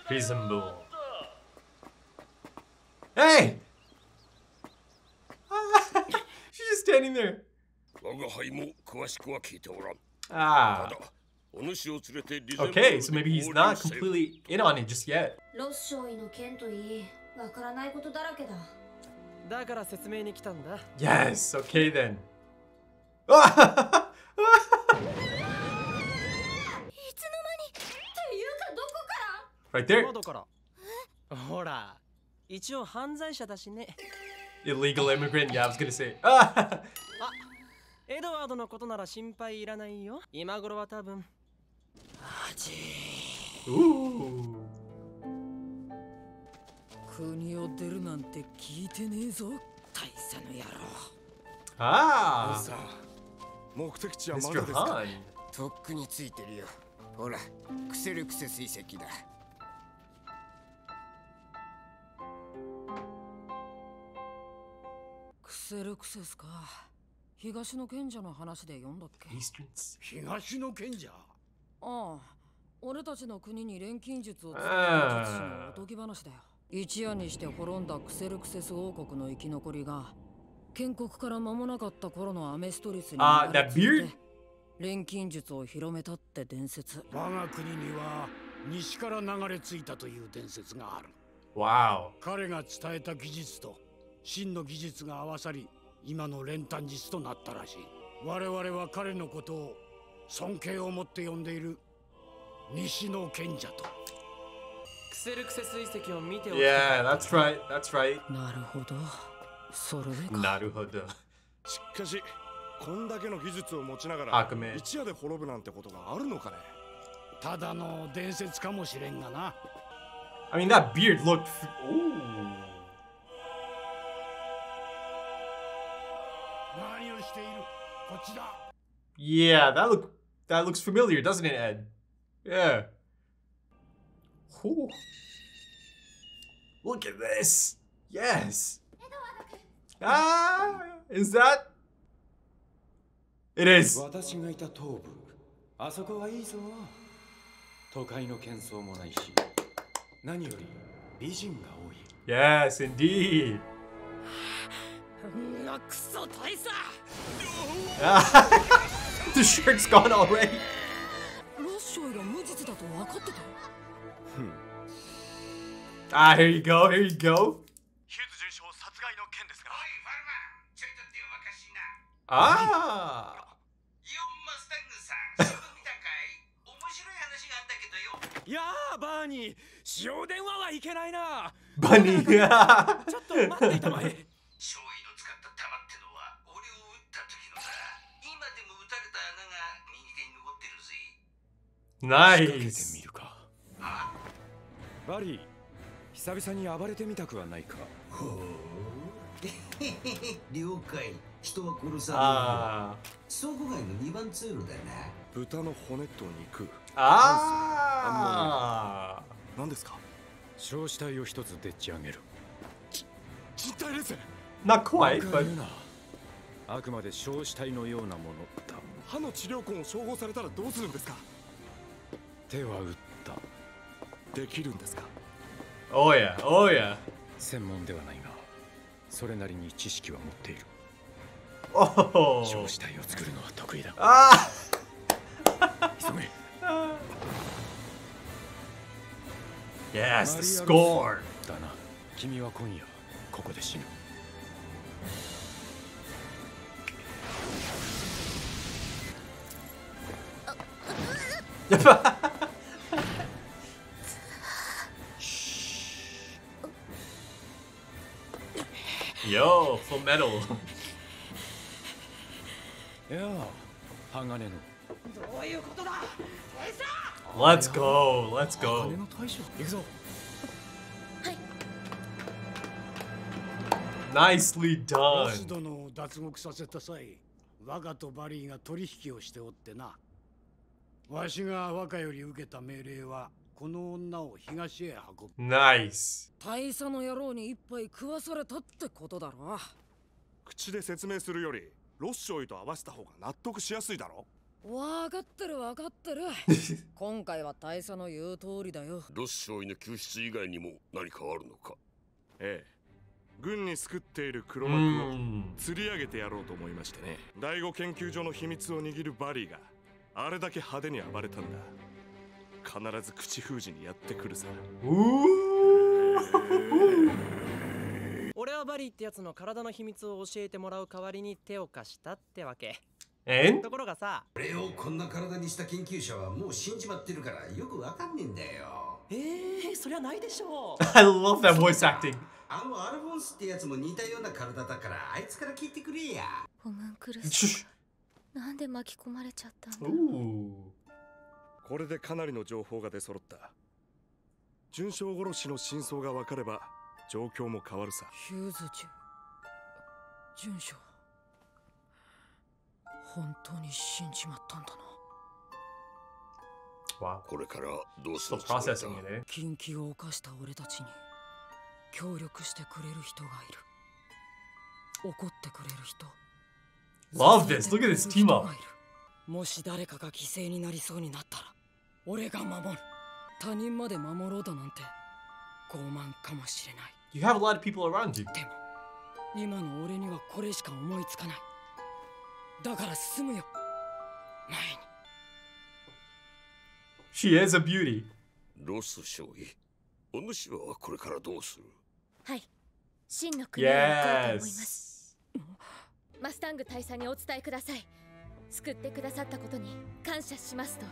Prison Bull. Hey! She's just standing there. Ah. Okay, so maybe he's not completely in on it just yet. Yes, okay then. Right there. Illegal immigrant, yeah, I was gonna say. Ooh. 国を出るなんて聞いてねえぞ、大佐の野郎。Ah, 目的地はまだ Mr. ですか。 Han. とっくについてるよ。ほら、クセルクセ水石だ。クセルクセスか。東の賢者の話で読んだっけ。 Easterns. 東の賢者。ああ、俺たちの国に錬金術を使った術師のおとぎ話だよ。一夜にして滅んだクセルクセス王国の生き残りが建国から間もなかった頃のアメストリスに That beard? 錬金術を広めたって伝説。我が国には西から流れ着いたという伝説がある。 Wow. 彼が伝えた技術と真の技術が合わさり、今の練炭術となったらしい。我々は彼のことを尊敬を持って呼んでいる西の賢者と。 Yeah, that's right. That's right. なるほど。それでか。なるほど。しかし、こんだけの技術を持ちながら悪名。一夜で滅ぶなんてことがあるのかね。ただの伝説かもしれんがな。I mean, that beard looked. Ooh. 何をしている？こっちだ。 Yeah, that looks familiar, doesn't it, Ed? Yeah. Ooh. Look at this. Yes. Ah, is that? It is. 私がいた東部、あそこはいいぞ。都会の喧騒もないし、何より美人が多い。Yes, indeed. なくそ大佐。 The shirt's gone already. ロッショイが無実だと分かってた。 Ah, here you go, here you go. ヒューズ准将殺害の件ですが。 Ah. いやー、バーニー、使用電話はいけないな。 Bunny. ちょっと待っていたまえ。少尉の使った弾ってのは俺を撃った時のさ。今でも撃たれた穴が右手に残ってるぜ。仕掛けて Nice. みるか。バリー、久々に暴れてみたくはないか。了解。人は殺さ Ah. ない。倉庫街の2番通路だな。豚の骨と肉。 Ah. 何ですか？焼死体を一つでっち上げる。実体です。 Not quite, バカ but 言うな。あくまで焼死体のようなものだ。歯の治療痕を照合されたらどうするんですか？手は打った。できるんですか？ oh yeah, oh yeah. 専門ではないが、それなりに知識は持っている。 Oh. 焼死体を作るのは得意だ。 Ah. 急げ。 Yes, the score. だな。君は今夜ここで死ぬ。 Yo, full metal. いやあ、鋼の。 Let's go, let's 鋼 go. の大将。行くぞ。 Nicely ロス done. 殿を脱獄させた際、我がとバリーが取引をしておってな。わしが若より受けた命令は、この女を東へ運ぶ。 Nice. 大佐の野郎に一杯食わされたってことだろ。口で説明するより、ロッショイと合わせた方が納得しやすいだろ。わかってるわかってる。今回は大佐の言う通りだよ。ロス少尉の救出以外にも何かあるのか。ええ、軍に救っている黒幕を釣り上げてやろうと思いましてね。第五研究所の秘密を握るバリーがあれだけ派手に暴れたんだ。必ず口封じにやってくるさ。俺はバリーってやつの体の秘密を教えてもらう代わりに手を貸したってわけ。ところがさ、俺をこんな体にした研究者はもう死んじまってるからよくわかんねえんだよ。そりゃないでしょう。I love that voice acting. アルフォンスってやつも似たような体だからあいつから聞いてくれや。ホムンクルスなんで巻き込まれちゃったんだ。これでかなりの情報が出揃った。準将殺しの真相が分かれば状況も変わるさ。ヒューズ中準将本当に死んじまったんだな。これからどうする Still processing it, eh? 禁忌を犯した俺たちに協力してくれる人がいる。怒ってくれる人。 Love this. Look at this team up. もし誰かが犠牲になりそうになったら俺が守る。他人まで守ろうだなんて傲慢かもしれない。 You have a lot of people around you. でも今の俺にはこれしか思いつかない。だから進むよ前に。 She is a beauty. ロス少尉、お主はこれからどうする？はい、真の国へ行こうと思いま Yes. す。マスタング大佐にお伝えください。救ってくださったことに感謝しますと。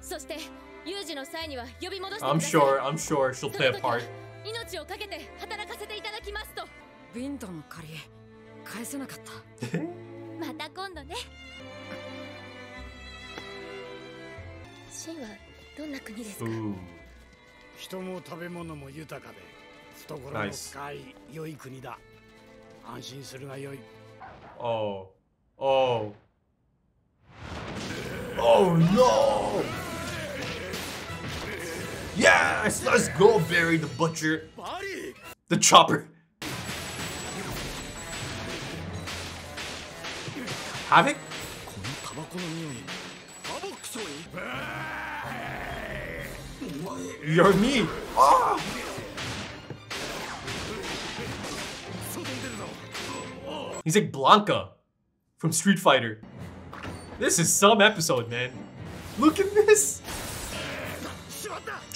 そして有事の際には呼び戻してください。 I'm sure she'll play a part. 命をかけて働かせていただきますと。ビンタの借り返せなかった。また今度ね。シンはどんな国ですか？ Ooh. 人も食べ物も豊かで懐の深い良い国だ。安心するがよい。 Oh. Oh. Oh no! Yes! Let's go, Barry the Butcher. The Chopper. Havoc? このタバコの匂い。タバクソイ。 You're me. Ah! He's like Blanca from Street Fighter. This is some episode, man. Look at this.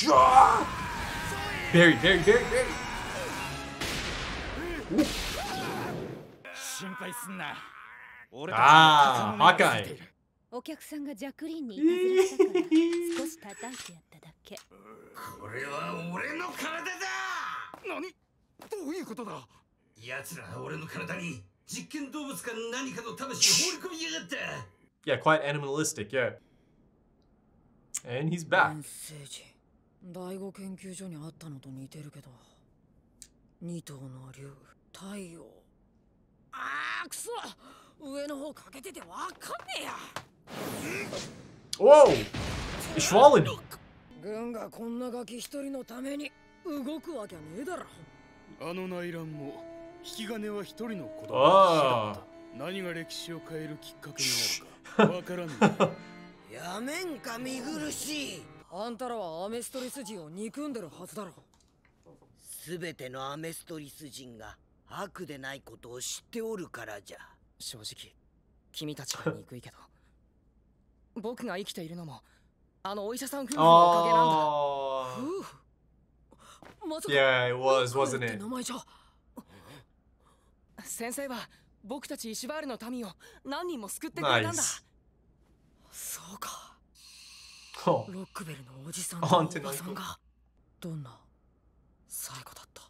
Ah! Barry. Ooh. 心配すんな。 Ah, Hawkeye. お客さんがジャクリーンにいたずらしたから少し叩いてやっただけ。これは俺の体だ。何？どういうことだ？奴ら俺の体に実験動物か何かの魂を放り込みやがった。 Yeah, quite animalistic, yeah. And he's back. メッセージ第五研究所にあったのと似てるけど、二頭の竜、太陽。あーくそ、上の方かけててわかんねえや。 Whoa! Ishwalin! 軍がこんなガキ一人のために動くわけねえだろ。あの内乱も引き金は一人の子供あだった。何が歴史を変えるきっかけになるかわからんね。やめんか見苦しい。あんたらはアメストリス人を憎んでるはずだろ。すべてのアメストリス人が悪でないことを知っておるからじゃ。正直君たちは憎いけど僕が生きているのもあのお医者さん夫婦のおかげなんだ。 Oh. 夫婦？まさか Yeah, it was, wasn't って it? 名前じゃ。先生は僕たちイシュバールの民を何人も救ってくれたんだ。 Nice. そうか。 Oh. ロックベルのおじさんとおばさんがどんな最後だった？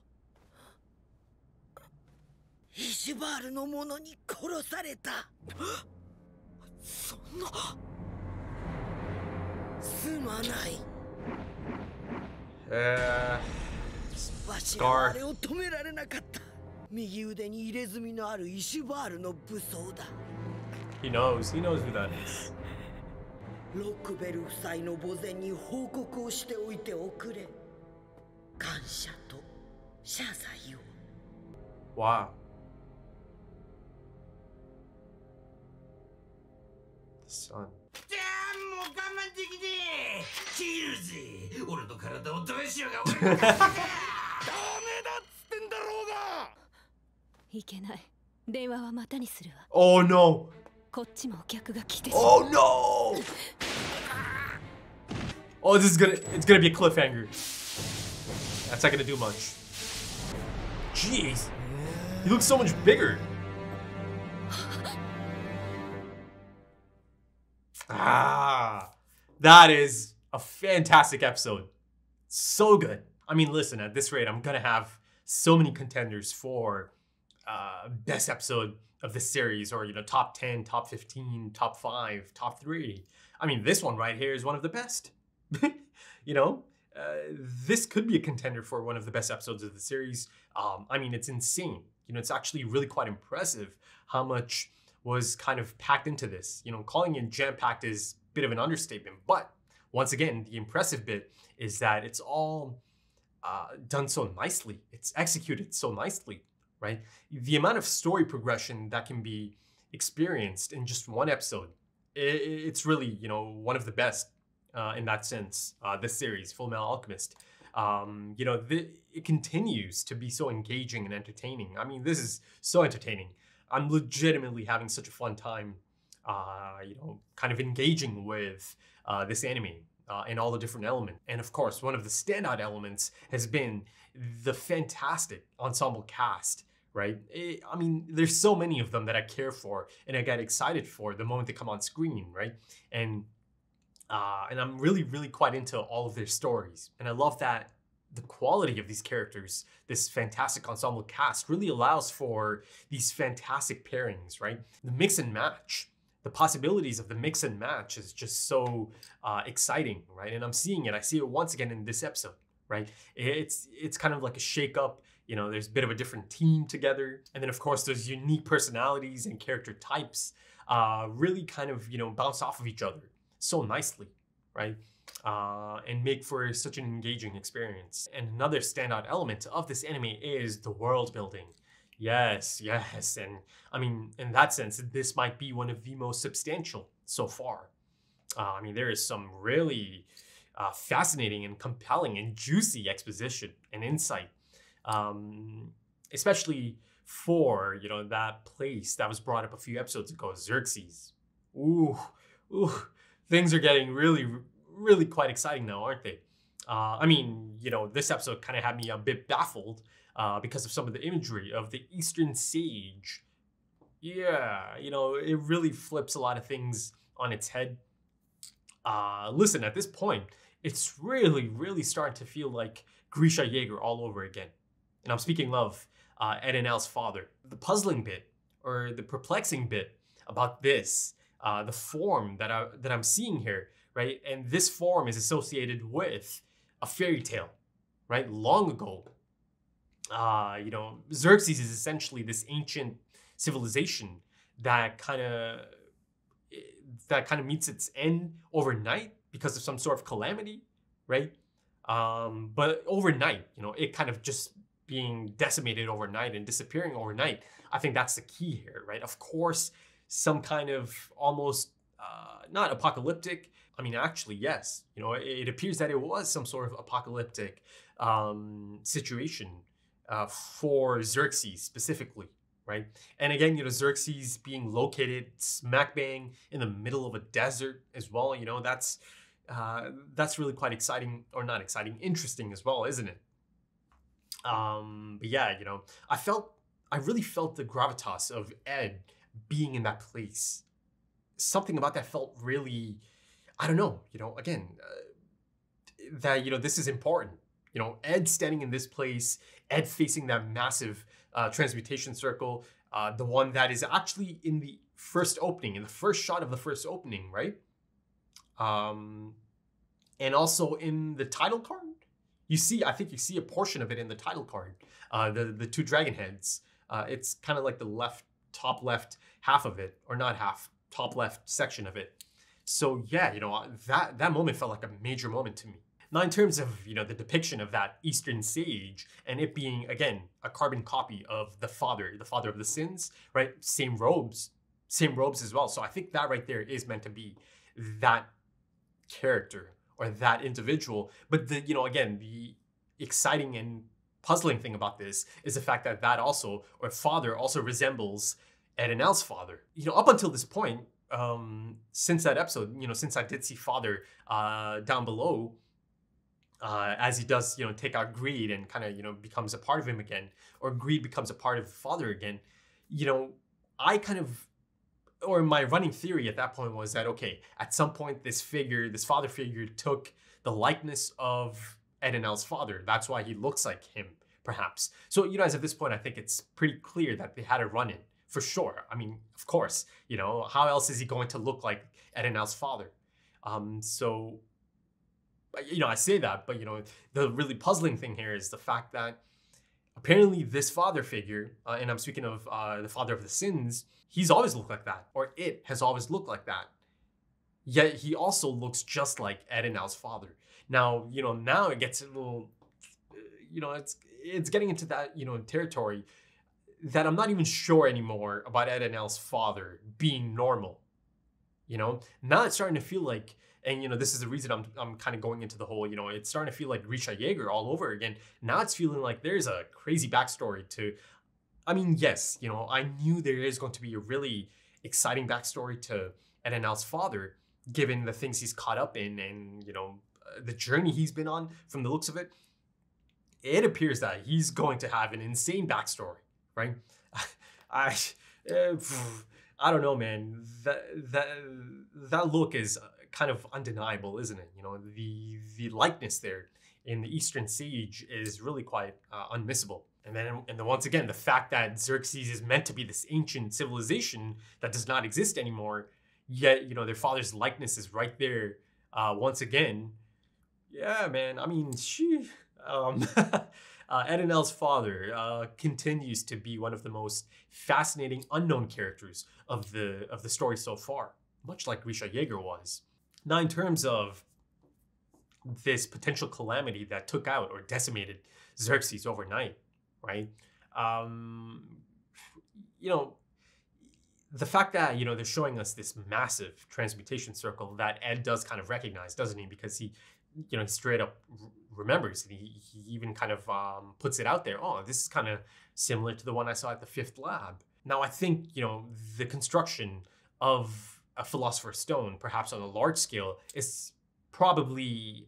イシュバールの者に殺された。そんな。すまない。わしらはあれを止められなかった。右腕に入れ墨のあるイシュバールの武装だ。 He knows who that is. ロックベル夫妻の墓前に報告をしておいておくれ。感謝と謝罪を。 Wow. The sun. じゃあもう我慢できねえ。切るぜ。俺の体をどうしようが俺の体だ。ダメだっつってんだろうが。いけない。電話はまたにするわ。Oh no. こっちもお客が来てしまう。 Oh no. Oh, it's gonna be a cliffhanger. That's not gonna do much. Jeez. He looks so much bigger. That is a fantastic episode. So good. I mean, listen, at this rate, I'm gonna have so many contenders for best episode of this series, or, you know, top 10, top 15, top 5, top 3. I mean, this one right here is one of the best. You know, this could be a contender for one of the best episodes of the series. I mean, it's insane. You know, it's actually really quite impressive how much was kind of packed into this. You know, calling it jam-packed is a bit of an understatement. But once again, the impressive bit is that it's all done so nicely. It's executed so nicely, right? The amount of story progression that can be experienced in just one episode, it's really, you know, one of the best in that sense. This series, Fullmetal Alchemist, you know, it continues to be so engaging and entertaining. I mean, this is so entertaining. I'm legitimately having such a fun time, you know, kind of engaging with this anime and all the different elements. And of course, one of the standout elements has been the fantastic ensemble cast, right? I mean, there's so many of them that I care for and I get excited for the moment they come on screen, right? And I'm really, really quite into all of their stories. And I love that the quality of these characters, this fantastic ensemble cast, really allows for these fantastic pairings, right? The mix and match, the possibilities of the mix and match is just so exciting, right? And I'm seeing it. I see it once again in this episode, right? It's kind of like a shake-up. You know, there's a bit of a different team together. And then, of course, those unique personalities and character types really kind of, you know, bounce off of each other so nicely, right? And make for such an engaging experience. And another standout element of this anime is the world building. Yes. And I mean, in that sense, this might be one of the most substantial so far. I mean, there is some really fascinating and compelling and juicy exposition and insight, especially for, you know, that place that was brought up a few episodes ago, Xerxes. Ooh. Things are getting really, really quite exciting now, aren't they? I mean, you know, this episode kind of had me a bit baffled because of some of the imagery of the Eastern Sage. Yeah, you know, it really flips a lot of things on its head. Listen, at this point, it's really, really starting to feel like Grisha Yeager all over again. And I'm speaking of Ed and El's father. The puzzling bit, or the perplexing bit about this, the form that I'm seeing here, right? And this form is associated with a fairy tale, right? Long ago, you know, Xerxes is essentially this ancient civilization that kind of meets its end overnight because of some sort of calamity, right? But overnight, you know, it kind of just being decimated overnight and disappearing overnight. I think that's the key here, right? Of course, some kind of almost not apocalyptic. I mean, actually, yes. You know, it appears that it was some sort of apocalyptic situation for Xerxes specifically, right? And again, you know, Xerxes being located smack bang in the middle of a desert as well. You know, that's really quite exciting, or not exciting, interesting as well, isn't it? But yeah, you know, I really felt the gravitas of Ed being in that place. Something about that felt really, I don't know, you know, again, that, you know, this is important. You know, Ed standing in this place, Ed facing that massive transmutation circle, the one that is actually in the first opening, in the first shot of the first opening, right? And also in the title card. I think you see a portion of it in the title card, the two dragon heads. It's kind of like the top left half of it, or not half, top left section of it. So yeah, you know, that moment felt like a major moment to me. Now, in terms of, you know, the depiction of that Eastern Sage and it being, again, a carbon copy of the father of the sins, right? Same robes as well. So I think that right there is meant to be that character or that individual. But the, you know, again, the exciting and puzzling thing about this is the fact that also, or father, also resembles Ed and Elle's father. You know, up until this point, since that episode, you know, since I did see father down below, as he does, you know, take out Greed and kind of, you know, becomes a part of him again, or Greed becomes a part of father again, you know, I kind of, or my running theory at that point was that, okay, at some point this father figure took the likeness of Ed and Elle's father. That's why he looks like him, perhaps. So, you know, as of this point, I think it's pretty clear that they had a run-in, for sure. I mean, of course, you know, how else is he going to look like Ed and Elle's father? So, you know, I say that, but, you know, the really puzzling thing here is the fact that apparently this father figure, and I'm speaking of the father of the sins, he's always looked like that, or it has always looked like that. Yet he also looks just like Ed and Elle's father. Now, you know, now it gets a little, you know, it's getting into that, you know, territory that I'm not even sure anymore about Ed and Elle's father being normal. You know, now it's starting to feel like, and, you know, this is the reason I'm kind of going into the whole, you know, it's starting to feel like Grisha Yeager all over again. Now it's feeling like there's a crazy backstory to, I mean, yes, you know, I knew there is going to be a really exciting backstory to Ed and Elle's father, given the things he's caught up in and, you know, the journey he's been on. From the looks of it, it appears that he's going to have an insane backstory, right? I don't know, man. That look is kind of undeniable, isn't it? You know, the likeness there in the Eastern Siege is really quite unmissable. And then once again, the fact that Xerxes is meant to be this ancient civilization that does not exist anymore, yet, you know, their father's likeness is right there once again. Yeah, man. I mean, Ed and Elle's father continues to be one of the most fascinating unknown characters of the story so far, much like Grisha Yeager was. Now, in terms of this potential calamity that took out or decimated Xerxes overnight, right? You know, the fact that, you know, they're showing us this massive transmutation circle that Ed does kind of recognize, doesn't he? Because he, you know, he straight up remembers, and he even kind of puts it out there. Oh, this is kind of similar to the one I saw at the 5th lab. Now, I think, you know, the construction of a Philosopher's Stone, perhaps on a large scale, is probably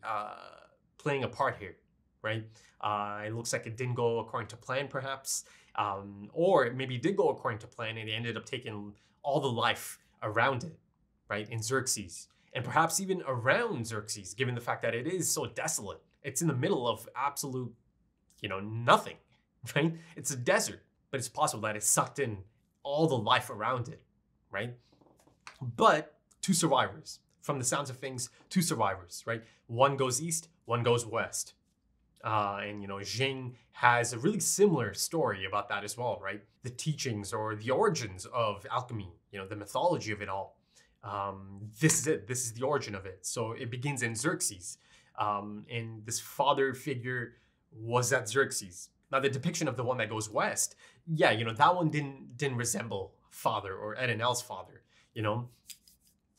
playing a part here, right? It looks like it didn't go according to plan, perhaps. Or maybe it did go according to plan and it ended up taking all the life around it, right? In Xerxes. And perhaps even around Xerxes, given the fact that it is so desolate. It's in the middle of absolute, you know, nothing, right? It's a desert, but it's possible that it sucked in all the life around it, right? But 2 survivors. From the sounds of things, 2 survivors, right? One goes east, one goes west. And, you know, Jing has a really similar story about that as well, right? The teachings or the origins of alchemy, you know, the mythology of it all. This is it. This is the origin of it. So it begins in Xerxes. And this father figure was at Xerxes. Now, the depiction of the one that goes west, yeah, you know, that one didn't resemble father or Ed and Elle's father, you know?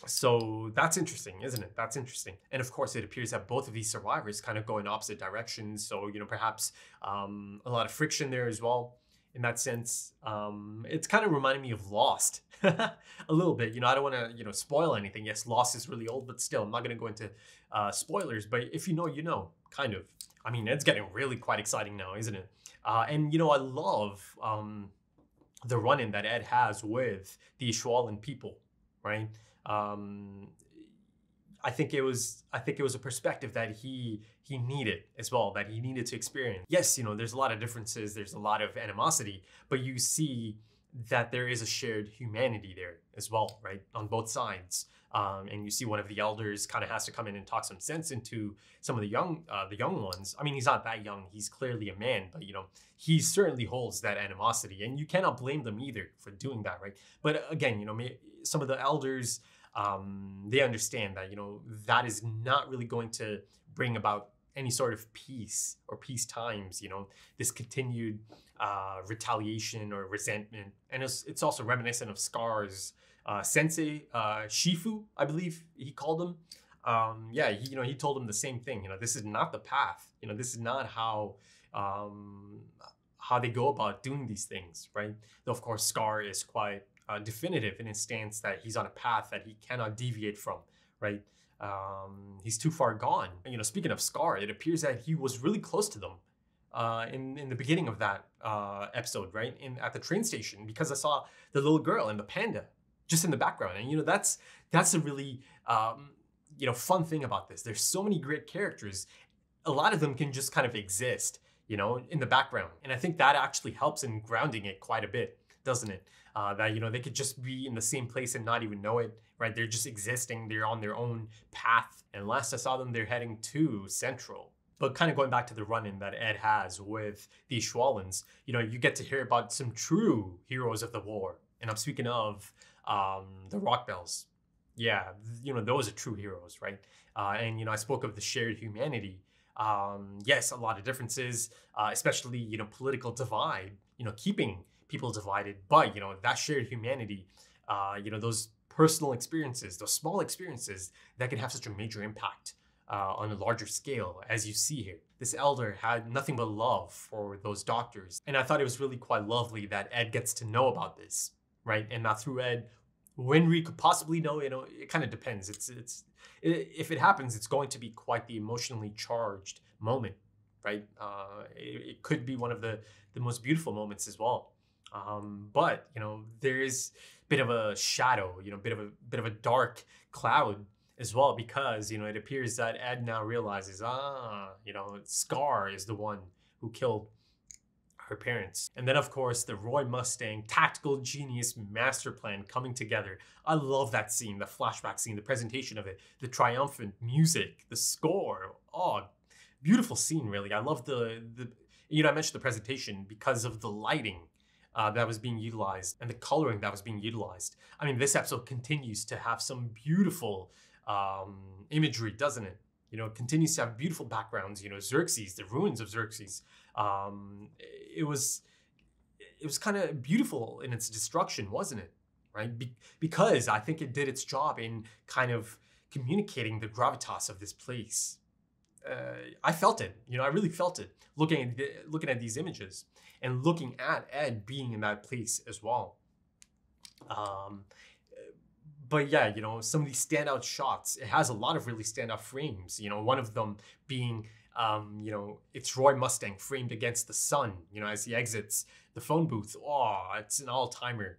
So that's interesting, isn't it? That's interesting. And of course, it appears that both of these survivors kind of go in opposite directions. So, you know, perhaps a lot of friction there as well in that sense. It's kind of reminding me of Lost a little bit. You know, I don't want to, you know, spoil anything. Yes, Lost is really old, but still, I'm not going to go into spoilers. But if you know, kind of. I mean, it's getting really quite exciting now, isn't it? And, you know, I love the run-in that Ed has with the Ishwalan people, right? I think it was a perspective that he needed as well, that he needed to experience. Yes, you know, there's a lot of differences, there's a lot of animosity, but you see that there is a shared humanity there as well, right? On both sides. And you see one of the elders kind of has to come in and talk some sense into some of the young ones. I mean, he's not that young, he's clearly a man, but, you know, he certainly holds that animosity, and you cannot blame them either for doing that, right? But again, you know, some of the elders, they understand that, you know, that is not really going to bring about any sort of peace or peace times, you know, this continued retaliation or resentment. And it's also reminiscent of scars sensei, Shifu, I believe he called him. Yeah, he told him the same thing. This is not the path. This is not how they go about doing these things, right? Though of course Scar is quite definitive in his stance that he's on a path that he cannot deviate from, right? He's too far gone. Speaking of Scar, it appears that he was really close to them in the beginning of that episode, right? At the train station, because I saw the little girl and the panda just in the background, and that's a really fun thing about this. There's so many great characters. A lot of them can just kind of exist, in the background, and I think that actually helps in grounding it quite a bit, doesn't it? That they could just be in the same place and not even know it, right? They're just existing. They're on their own path. And last I saw them, they're heading to Central. But kind of going back to the run-in that Ed has with these Schwallens, you get to hear about some true heroes of the war. And I'm speaking of the Rockbells. Yeah, those are true heroes, right? And I spoke of the shared humanity. Yes, a lot of differences, especially political divide. Keeping people divided, but that shared humanity, those personal experiences, those small experiences that can have such a major impact on a larger scale, as you see here. This elder had nothing but love for those doctors, and I thought it was really quite lovely that Ed gets to know about this, right? And not through Ed. Winry could possibly know, it kind of depends. If it happens, it's going to be quite the emotionally charged moment, right? It could be one of the most beautiful moments as well. But there is a bit of a shadow, bit of a dark cloud as well, because it appears that Ed now realizes, Scar is the one who killed her parents. And then of course the Roy Mustang tactical genius master plan coming together. I love that scene, the flashback scene, the presentation of it, the triumphant music, the score. Oh, beautiful scene, really. I love the I mentioned the presentation because of the lighting that was being utilized and the coloring that was being utilized. I mean, this episode continues to have some beautiful imagery, doesn't it? It continues to have beautiful backgrounds. Xerxes, the ruins of Xerxes. It was kind of beautiful in its destruction, wasn't it? Right? Because I think it did its job in kind of communicating the gravitas of this place. I felt it. I really felt it looking at these images and looking at Ed being in that place as well. But yeah, some of these standout shots. It has a lot of really standout frames. One of them being, it's Roy Mustang framed against the sun. As he exits the phone booth. Oh, it's an all-timer.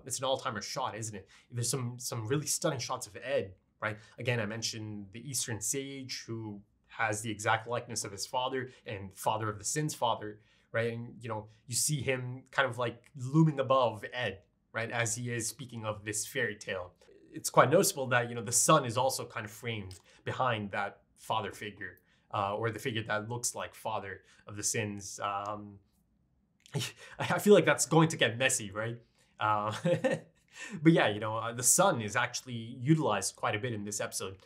It's an all-timer shot, isn't it? There's some really stunning shots of Ed. Right. Again, I mentioned the Eastern Sage, who has the exact likeness of his father and father of the Sin's father. Right. And, you see him kind of like looming above Ed, right, as he is speaking of this fairy tale. It's quite noticeable that, the sun is also kind of framed behind that father figure, or the figure that looks like father of the Sins. I feel like that's going to get messy, right? But yeah, the sun is actually utilized quite a bit in this episode.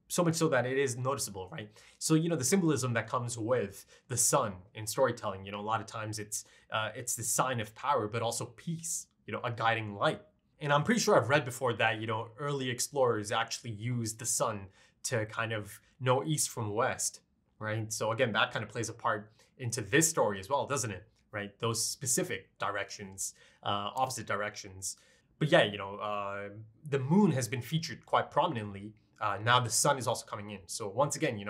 So much so that it is noticeable, right? So, the symbolism that comes with the sun in storytelling, a lot of times it's the sign of power, but also peace, a guiding light. And I'm pretty sure I've read before that, early explorers actually used the sun to kind of know east from west, right? So again, that kind of plays a part into this story as well, doesn't it? Right? Those specific directions, opposite directions. But yeah, the moon has been featured quite prominently. Now the sun is also coming in. So once again,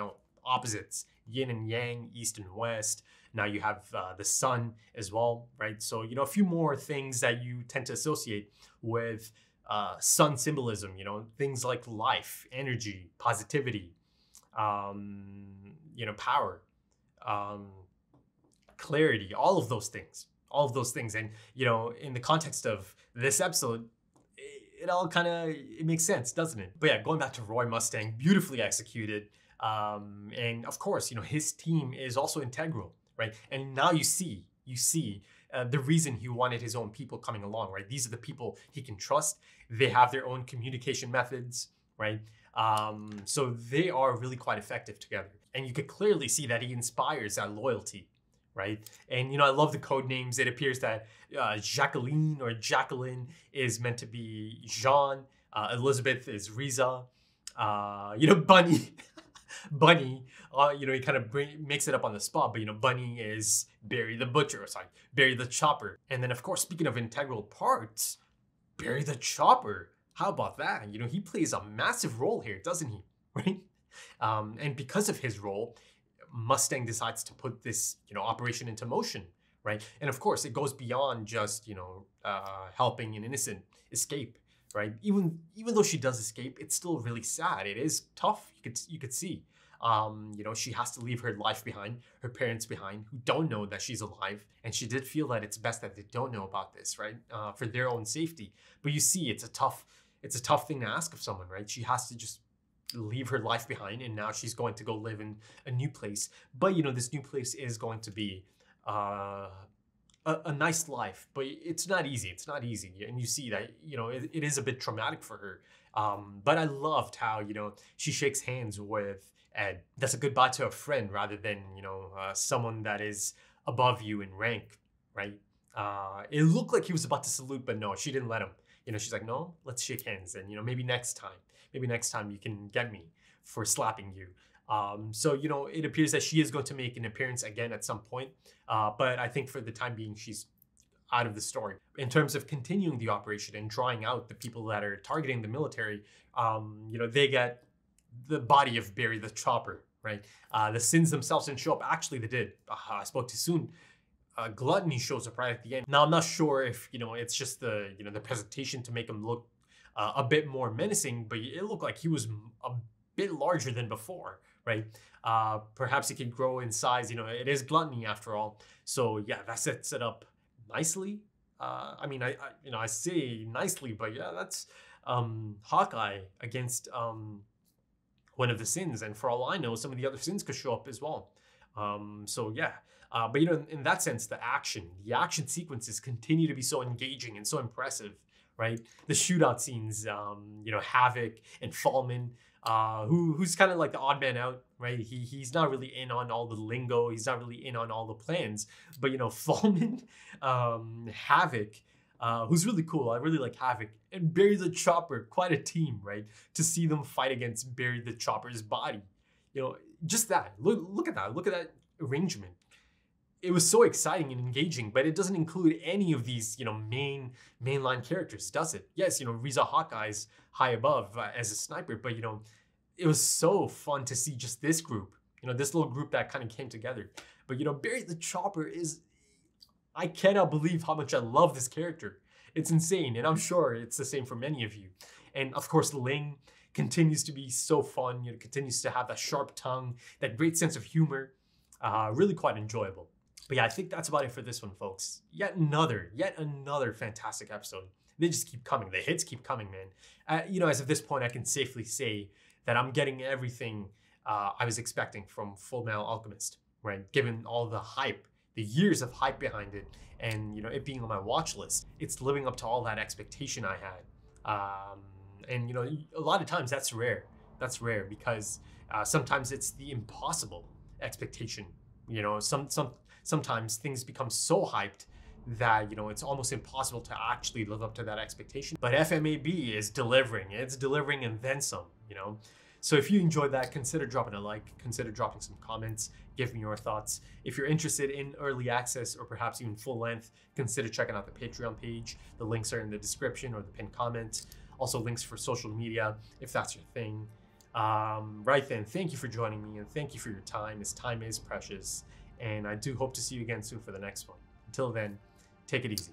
opposites, yin and yang, east and west. Now you have the sun as well, right? So, a few more things that you tend to associate with sun symbolism, things like life, energy, positivity, power, clarity, all of those things. And, in the context of this episode, it all it makes sense, doesn't it? But yeah, going back to Roy Mustang, beautifully executed. And of course, his team is also integral, right? And now you see the reason he wanted his own people coming along, right? These are the people he can trust. They have their own communication methods, right? So they are really quite effective together. And you could clearly see that he inspires that loyalty, right? And, you know, I love the code names. It appears that Jacqueline or Jacqueline is meant to be Jean. Elizabeth is Riza. You know, Bunny. Bunny, you know, he kind of makes it up on the spot, but, you know, Bunny is Barry the Butcher, sorry, Barry the Chopper. And then, of course, speaking of integral parts, Barry the Chopper, how about that? You know, he plays a massive role here, doesn't he? Right? And because of his role, Mustang decides to put this, you know, operation into motion, right? And of course, it goes beyond just, you know, helping an innocent escape, right? Even though she does escape, it's still really sad. It is tough. You could see, you know, she has to leave her life behind, her parents behind, who don't know that she's alive, and she did feel that it's best that they don't know about this, right? For their own safety. But you see, it's a tough thing to ask of someone, right? She has to just leave her life behind, and now she's going to go live in a new place. But, you know, this new place is going to be a nice life, but it's not easy. It's not easy. And you see that, you know, it is a bit traumatic for her. But I loved how, you know, she shakes hands with Ed. That's a goodbye to a friend rather than, you know, someone that is above you in rank, right? It looked like he was about to salute, but no, she didn't let him. You know, she's like, no, let's shake hands. And, you know, maybe next time you can get me for slapping you. So, you know, it appears that she is going to make an appearance again at some point. But I think for the time being, she's out of the story. In terms of continuing the operation and drawing out the people that are targeting the military, you know, they get the body of Barry the Chopper, right? The Sins themselves didn't show up. Actually, they did. I spoke too soon. Gluttony shows up right at the end. Now, I'm not sure if, you know, it's just the, you know, the presentation to make him look a bit more menacing, but it looked like he was a bit larger than before, right? Perhaps he can grow in size. You know, it is Gluttony after all. So yeah, that sets it up nicely. I mean, I say nicely, but yeah, that's Hawkeye against one of the Sins, and for all I know, some of the other Sins could show up as well. So yeah, but, you know, in that sense, the action sequences continue to be so engaging and so impressive, right? The shootout scenes, you know, Havoc and Fallman, who's kind of like the odd man out, right? He's not really in on all the lingo. He's not really in on all the plans. But, you know, Fallman, Havoc, who's really cool. I really like Havoc. And Barry the Chopper, quite a team, right? To see them fight against Barry the Chopper's body. You know, just that. Look at that. Look at that arrangement. It was so exciting and engaging, but it doesn't include any of these, you know, mainline characters, does it? Yes, you know, Riza Hawkeye's high above as a sniper, but, you know, it was so fun to see just this group, you know, this little group that kind of came together. But, you know, Barry the Chopper is, I cannot believe how much I love this character. It's insane, and I'm sure it's the same for many of you. And of course, Ling continues to be so fun, you know, continues to have that sharp tongue, that great sense of humor, really quite enjoyable. But yeah, I think that's about it for this one, folks. Yet another fantastic episode. They just keep coming. The hits keep coming, man. You know, as of this point, I can safely say that I'm getting everything I was expecting from Fullmetal Alchemist, right? Given all the hype, the years of hype behind it, and, you know, it being on my watch list, it's living up to all that expectation I had. And, you know, a lot of times that's rare. That's rare because sometimes it's the impossible expectation. You know, sometimes things become so hyped that, you know, it's almost impossible to actually live up to that expectation. But FMAB is delivering. It's delivering and then some, you know. So if you enjoyed that, consider dropping a like, consider dropping some comments, give me your thoughts. If you're interested in early access or perhaps even full length, consider checking out the Patreon page. The links are in the description or the pinned comment. Also links for social media, if that's your thing. Right then, thank you for joining me and thank you for your time, as time is precious. And I do hope to see you again soon for the next one. Until then, take it easy.